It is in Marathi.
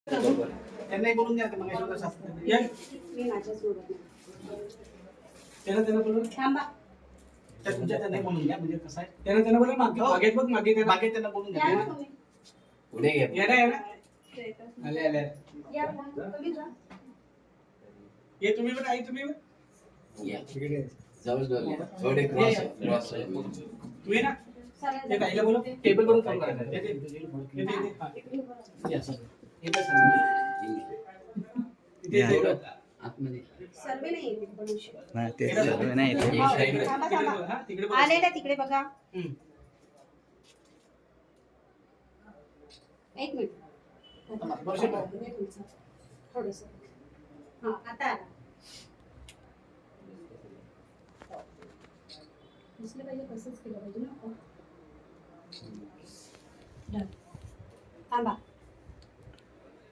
त्यांनाही बोलून द्या मग या मी माझ्यासोबत त्यांना बोलून थांबा. तर तुमच्या त्यांनाही बोलून घ्या म्हणजे कसं आहे त्यांना बोलून मागे बघ मागे त्यांना बाकी त्यांना बोलून या ना घ्या तुम्ही. पुढे घे. आले आले या ना, तुम्ही जा. ये तुम्ही पण आई तुम्ही पण या. जवळ या. थोडे क्रॉस तुम्ही ना सरळ ते जा. ताईला बोलू टेबल वरून फोन करा येते येते हा. इकडे उभं राहा. या, सर. येतं सर. इथे आतमध्ये सर्वे नाही येते पण उशीर. नाही ते सर्व नाही ते. एक साईड थांबा तिकडे थांबा. बोल, हा, तिकडे बोल. आलेला तिकडे बघा. हम्म. एक मिनिट. बरोबर. थोडंसं. हा आता आला. दिसलं पाहिजे तसंच केलं पाहिजे ना आपण. थांबा.